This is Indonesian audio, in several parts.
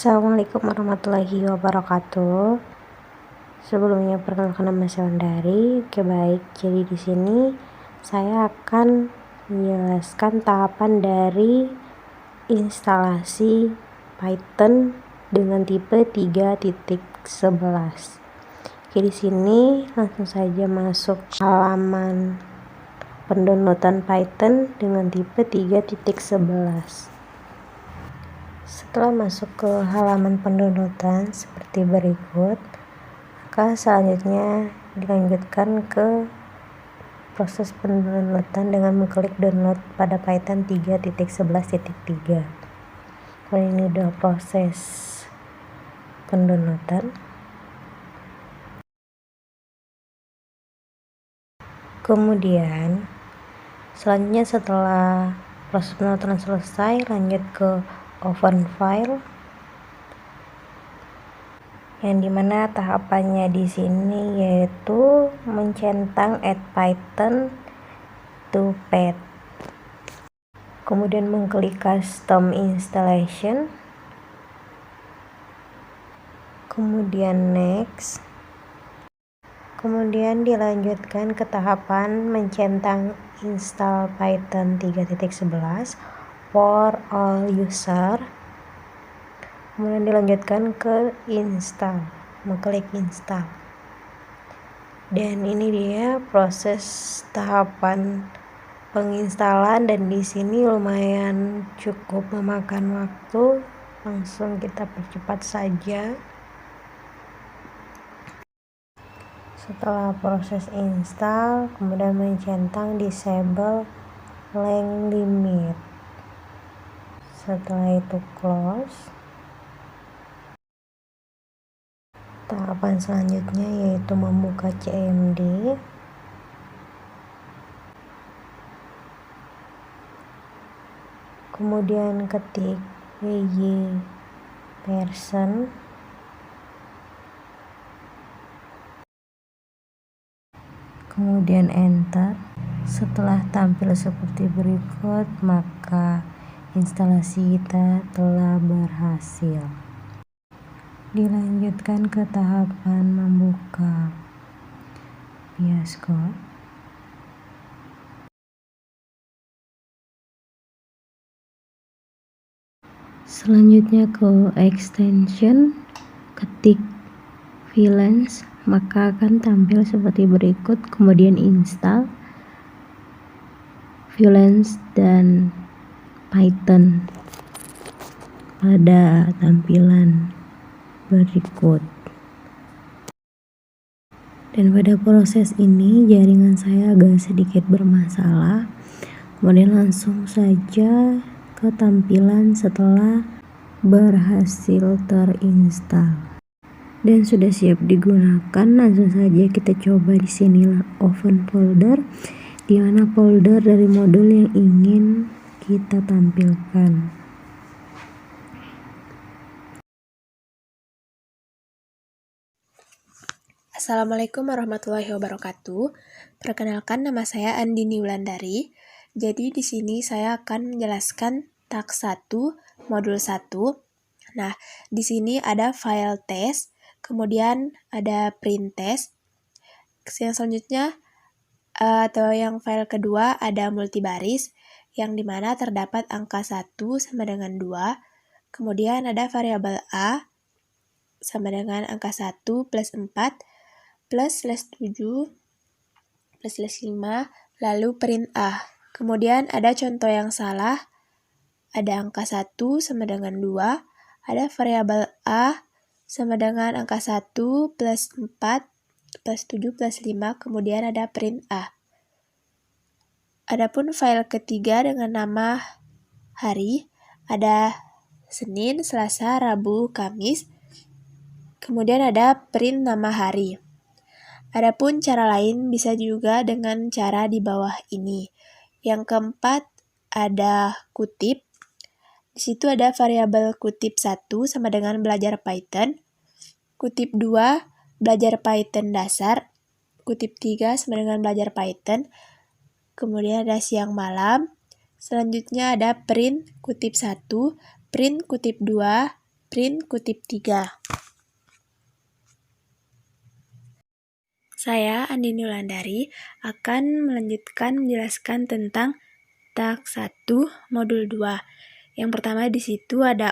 Assalamualaikum warahmatullahi wabarakatuh. Sebelumnya perkenalkan nama saya Wandari. Oke, baik. Jadi di sini saya akan menjelaskan tahapan dari instalasi Python dengan tipe 3.11. Oke, di sini langsung saja masuk halaman pendownloadan Python dengan tipe 3.11. Setelah masuk ke halaman pendownloadan seperti berikut, maka selanjutnya dilanjutkan ke proses pendownloadan dengan mengklik download pada Python 3.11.3. Ini udah proses pendownloadan. Kemudian selanjutnya setelah proses pendownloadan selesai, lanjut ke open file, yang dimana tahapannya di sini yaitu mencentang add Python to pad. Kemudian mengklik custom installation, kemudian next, kemudian dilanjutkan ke tahapan mencentang install Python 3.11 for all user. Kemudian dilanjutkan ke install, mengklik install. Dan ini dia proses tahapan penginstalan, dan di sini lumayan cukup memakan waktu. Langsung kita percepat saja. Setelah proses install, kemudian mencentang disable length limit. Setelah itu close. Tahapan selanjutnya yaitu membuka CMD. Kemudian ketik wg version. Kemudian enter. Setelah tampil seperti berikut, maka instalasi kita telah berhasil. Dilanjutkan ke tahapan membuka VS Code. Selanjutnya ke extension, ketik Valence, maka akan tampil seperti berikut. Kemudian install Valence dan Python pada tampilan berikut. Dan pada proses ini jaringan saya agak sedikit bermasalah. Kemudian langsung saja ke tampilan setelah berhasil terinstall dan sudah siap digunakan. Langsung saja kita coba di sini open folder, di mana folder dari modul yang ingin kita tampilkan. Assalamualaikum warahmatullahi wabarakatuh. Perkenalkan, nama saya Andini Wulandari. Jadi di sini saya akan menjelaskan task 1 modul 1. Nah, di sini ada file test, kemudian ada print test. Yang selanjutnya atau yang file kedua ada multibaris, yang dimana terdapat angka 1 sama dengan 2. Kemudian ada variabel A sama dengan angka 1 plus 4 plus slash 7 plus slash 5, lalu print A. Kemudian ada contoh yang salah, ada angka 1 sama dengan 2, ada variabel A sama dengan angka 1 plus 4 plus 7 plus 5, kemudian ada print A. Adapun file ketiga dengan nama hari, ada Senin, Selasa, Rabu, Kamis, kemudian ada print nama hari. Adapun cara lain bisa juga dengan cara di bawah ini. Yang keempat ada kutip. Di situ ada variabel kutip 1 sama dengan belajar Python. Kutip 2 belajar Python dasar. Kutip 3 sama dengan belajar Python. Kemudian ada siang malam. Selanjutnya ada print kutip 1, print kutip 2, print kutip 3. Saya, Andini Wulandari, akan melanjutkan menjelaskan tentang tak 1 modul 2. Yang pertama di situ ada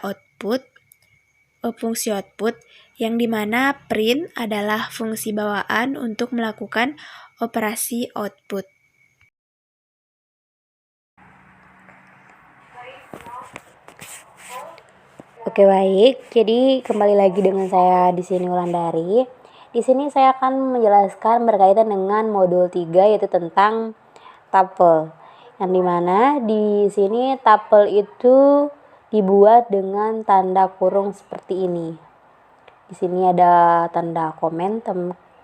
fungsi output, yang dimana print adalah fungsi bawaan untuk melakukan operasi output. Oke, baik. Jadi kembali lagi dengan saya di sini Wulandari. Di sini saya akan menjelaskan berkaitan dengan modul 3 yaitu tentang tuple. Yang dimana di sini tuple itu dibuat dengan tanda kurung seperti ini. Di sini ada tanda komen.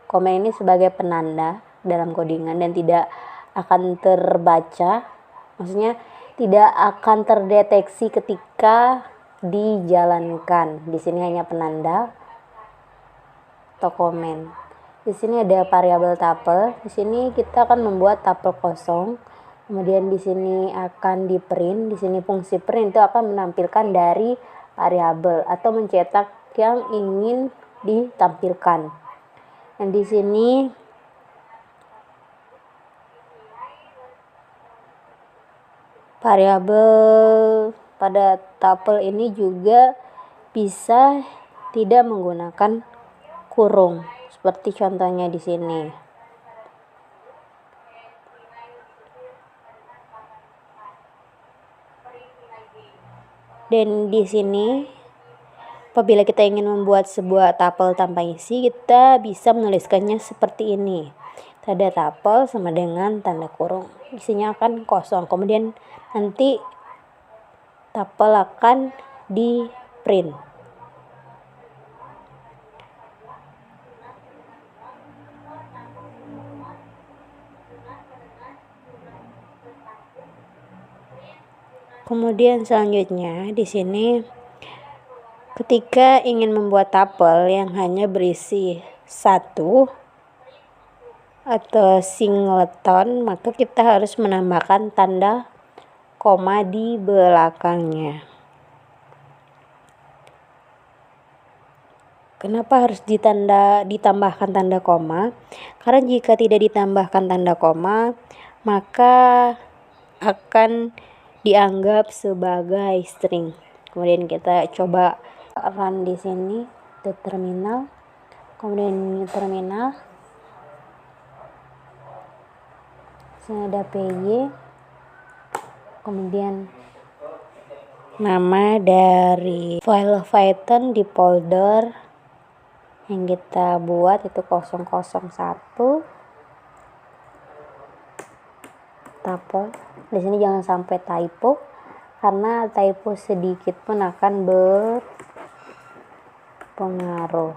Komen ini sebagai penanda dalam codingan dan tidak akan terbaca. Maksudnya tidak akan terdeteksi ketika dijalankan. Di sini hanya penanda atau komen. Di sini ada variabel tuple. Di sini kita akan membuat tuple kosong. Kemudian di sini akan di print. Di sini fungsi print itu akan menampilkan dari variabel atau mencetak yang ingin ditampilkan. Dan di sini variabel pada tuple ini juga bisa tidak menggunakan kurung seperti contohnya di sini. Dan di sini apabila kita ingin membuat sebuah tuple tanpa isi, kita bisa menuliskannya seperti ini. Tanda tuple sama dengan tanda kurung. Isinya akan kosong. Kemudian nanti tuple akan di print. Kemudian selanjutnya di sini ketika ingin membuat tuple yang hanya berisi 1 atau singleton, maka kita harus menambahkan tanda koma di belakangnya. Kenapa harus ditambahkan tanda koma? Karena jika tidak ditambahkan tanda koma, maka akan dianggap sebagai string. Kemudian kita coba run di sini ke terminal. Kemudian terminal. Sini ada PY. Kemudian nama dari file Python di folder yang kita buat itu 001 tuple. Di sini jangan sampai typo, karena typo sedikit pun akan berpengaruh.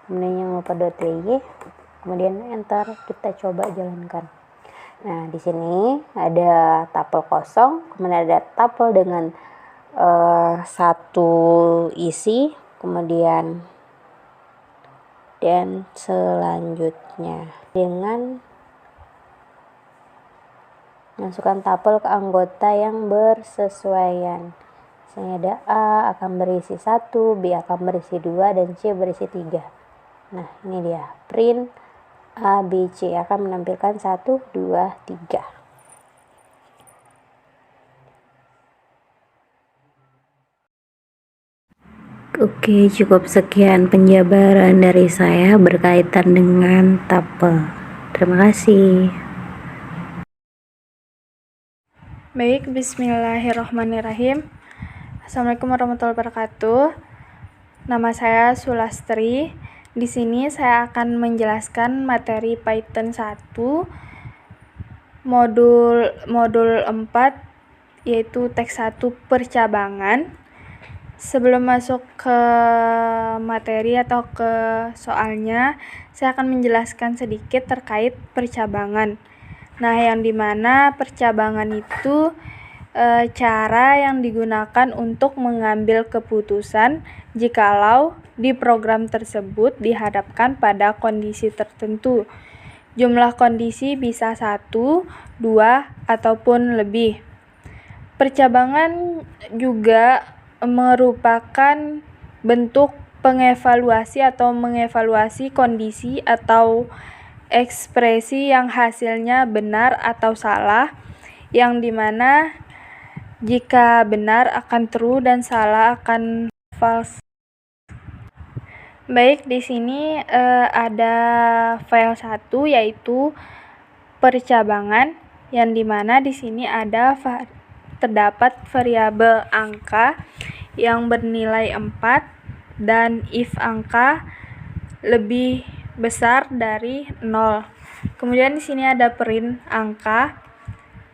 Kemudian jangan lupa .py, kemudian enter, kita coba jalankan. Nah, di sini ada tuple kosong, kemudian ada tuple dengan 1 isi, kemudian dan selanjutnya dengan masukkan tuple ke anggota yang bersesuaian. Misalnya ada A akan berisi 1, B akan berisi 2, dan C berisi 3. Nah, ini dia. Print A, B, C akan menampilkan 1, 2, 3. Oke, cukup sekian penjabaran dari saya berkaitan dengan tuple. Terima kasih. Baik, bismillahirrahmanirrahim. Assalamualaikum warahmatullahi wabarakatuh. Nama saya Sulastri. Di sini saya akan menjelaskan materi Python 1 modul 4 yaitu teks 1 percabangan. Sebelum masuk ke materi atau ke soalnya, saya akan menjelaskan sedikit terkait percabangan. Nah, yang dimana percabangan itu cara yang digunakan untuk mengambil keputusan jikalau di program tersebut dihadapkan pada kondisi tertentu. Jumlah kondisi bisa 1, 2, ataupun lebih. Percabangan juga merupakan bentuk pengevaluasi atau mengevaluasi kondisi atau ekspresi yang hasilnya benar atau salah, yang dimana jika benar akan true dan salah akan false. Baik, di sini ada file 1 yaitu percabangan, yang dimana di sini terdapat variabel angka yang bernilai 4 dan if angka lebih besar dari 0. Kemudian di sini ada print angka,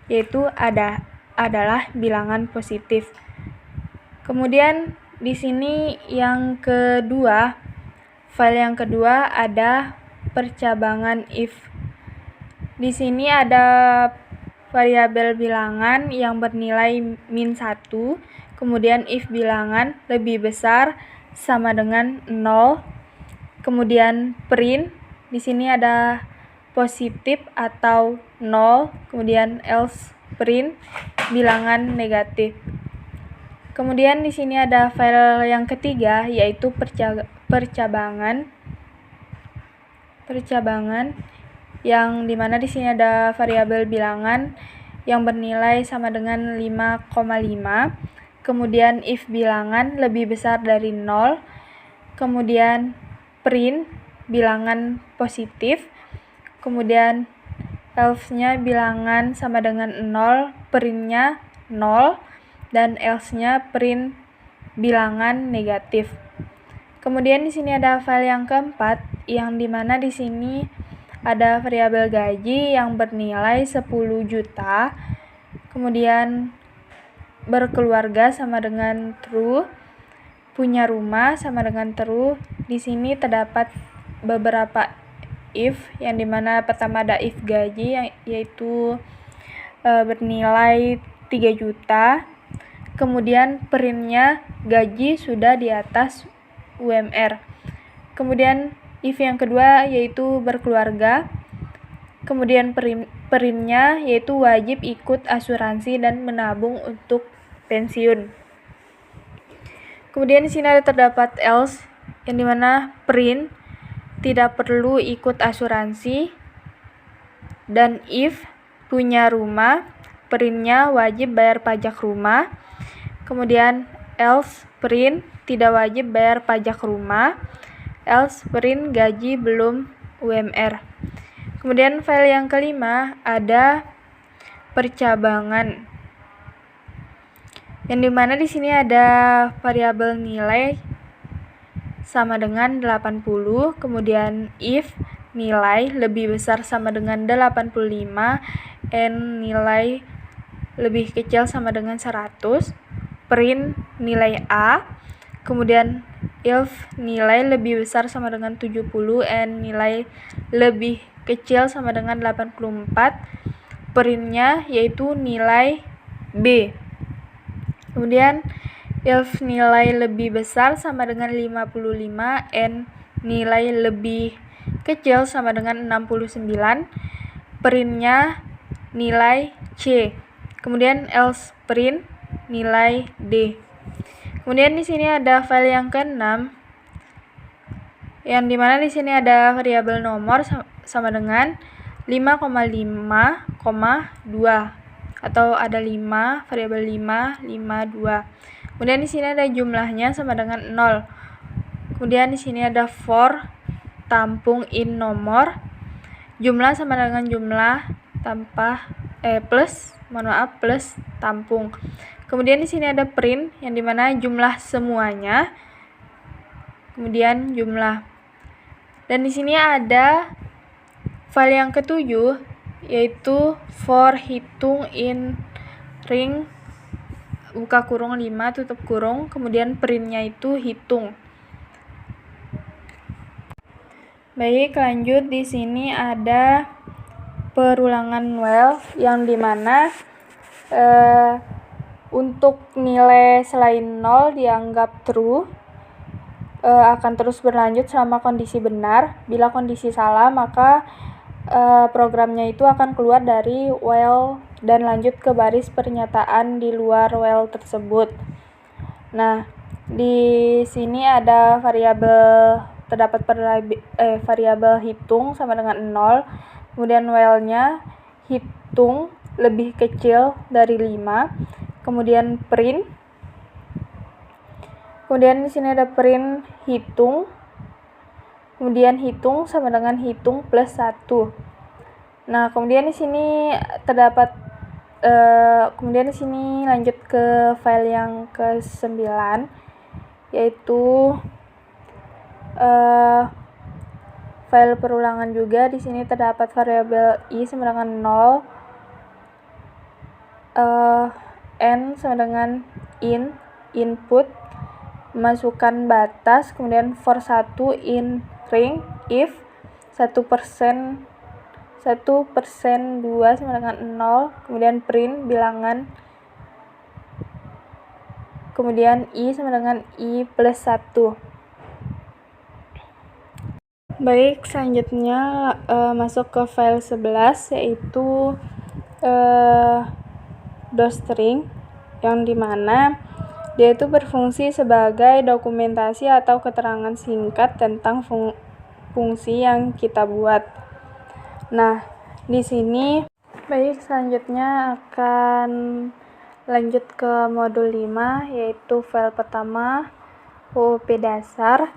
yaitu adalah bilangan positif. Kemudian di sini file yang kedua ada percabangan if. Di sini ada variabel bilangan yang bernilai -1, kemudian if bilangan lebih besar sama dengan 0. Kemudian print, di sini ada positif atau 0, kemudian else print bilangan negatif. Kemudian di sini ada file yang ketiga yaitu percabangan yang dimana di sini ada variabel bilangan yang bernilai sama dengan 5,5. Kemudian if bilangan lebih besar dari 0, kemudian print bilangan positif, kemudian else-nya bilangan sama dengan 0, print-nya 0, dan else-nya print bilangan negatif. Kemudian di sini ada file yang keempat, yang dimana di sini ada variabel gaji yang bernilai 10 juta, kemudian berkeluarga sama dengan true, punya rumah sama dengan true. Di sini terdapat beberapa if, yang dimana pertama ada if gaji yaitu bernilai 3 juta, kemudian print-nya gaji sudah di atas UMR. Kemudian if yang kedua yaitu berkeluarga, kemudian print-nya yaitu wajib ikut asuransi dan menabung untuk pensiun. Kemudian di sini terdapat else, yang dimana print tidak perlu ikut asuransi, dan if punya rumah, print-nya wajib bayar pajak rumah. Kemudian else print tidak wajib bayar pajak rumah, else print gaji belum UMR. Kemudian file yang kelima ada percabangan, yang dimana di sini ada variabel nilai sama dengan 80, kemudian if nilai lebih besar sama dengan 85, and nilai lebih kecil sama dengan 100, print nilai A, kemudian if nilai lebih besar sama dengan 70, and nilai lebih kecil sama dengan 84, print-nya yaitu nilai B. Kemudian if nilai lebih besar sama dengan 55, and nilai lebih kecil sama dengan 69, print-nya nilai C. Kemudian else print nilai D. Kemudian di sini ada file yang keenam, yang dimana di sini ada variabel nomor sama dengan 5,5,2, atau ada 5, variabel 5, 2. Kemudian di sini ada jumlahnya sama dengan 0. Kemudian di sini ada for tampung in nomor, jumlah sama dengan jumlah plus tampung. Kemudian di sini ada print, yang dimana jumlah semuanya, kemudian jumlah. Dan di sini ada file yang ketujuh yaitu for hitung in ring buka kurung 5 tutup kurung, kemudian print-nya itu hitung. Baik, lanjut. Di sini ada perulangan while, yang dimana untuk nilai selain 0 dianggap true, akan terus berlanjut selama kondisi benar. Bila kondisi salah, maka programnya itu akan keluar dari while dan lanjut ke baris pernyataan di luar while tersebut. Nah, di sini ada terdapat variabel hitung sama dengan 0, kemudian while-nya hitung lebih kecil dari 5, kemudian print. Kemudian di sini ada print hitung, kemudian hitung sama dengan hitung plus 1. Nah, kemudian di sini kemudian di sini lanjut ke file yang ke-9, yaitu file perulangan juga. Di sini terdapat variabel i sama dengan 0, n sama dengan input, masukkan batas, kemudian for 1 in ring if 1%, 2 sama dengan 0, kemudian print bilangan, kemudian i sama dengan i plus 1. Baik, selanjutnya masuk ke file 11, yaitu docstring, yang dimana dia itu berfungsi sebagai dokumentasi atau keterangan singkat tentang fungsi yang kita buat. Nah, di sini baik, selanjutnya akan lanjut ke modul 5, yaitu file pertama OOP dasar.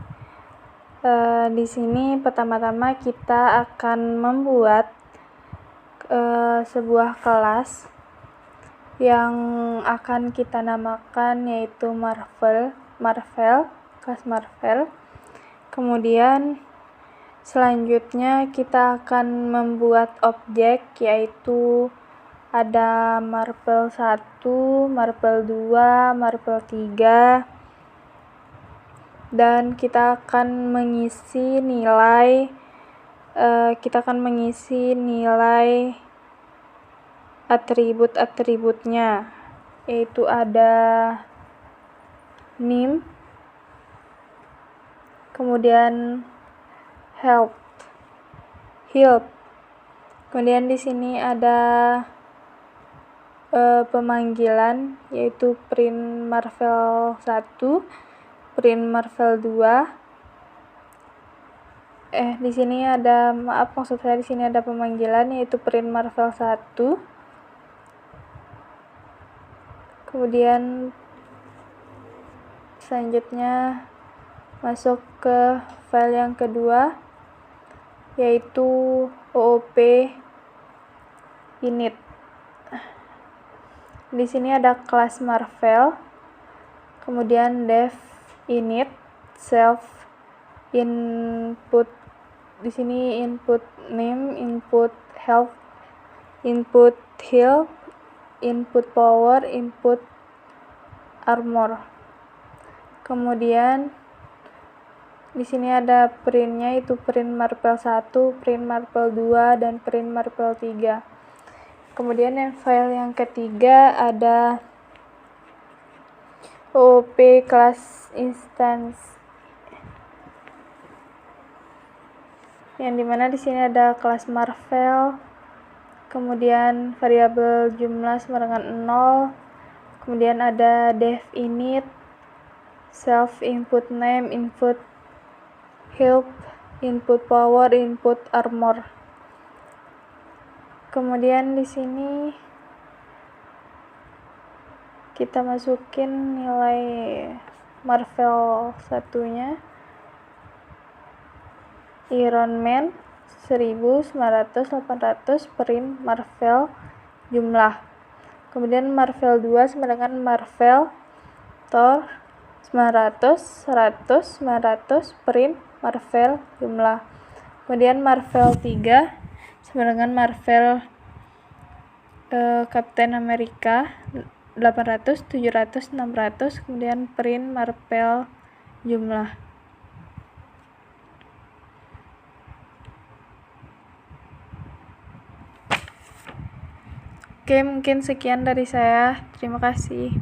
Di sini pertama-tama kita akan membuat sebuah kelas yang akan kita namakan yaitu Marvel, kelas Marvel. Kemudian selanjutnya kita akan membuat objek, yaitu ada Marvel 1, Marvel 2, Marvel 3, dan kita akan mengisi nilai atribut-atributnya, yaitu ada name, kemudian help, kemudian di sini ada pemanggilan, yaitu print Marvel 1, print Marvel 2. Di sini ada pemanggilan, yaitu print Marvel 1. Kemudian selanjutnya masuk ke file yang kedua, yaitu OOP init. Di sini ada kelas Marvel, kemudian def init, self input. Di sini input name, input help, input heal, input power, input armor. Kemudian di sini ada printnya, itu print Marvel 1, print Marvel 2, dan print Marvel 3. Kemudian yang file yang ketiga ada OOP class instance, yang dimana di sini ada kelas Marvel, kemudian variabel jumlah sama dengan 0, kemudian ada def init, self input name, input help, input power, input armor. Kemudian di sini kita masukin nilai Marvel satunya, Iron Man 1900, 800, print Marvel jumlah. Kemudian Marvel 2 sama dengan Marvel Thor 900, 100, 900, print Marvel jumlah. Kemudian Marvel 3 sama dengan Marvel Captain America 800, 700, 600, kemudian print Marvel jumlah. Oke, mungkin sekian dari saya. Terima kasih.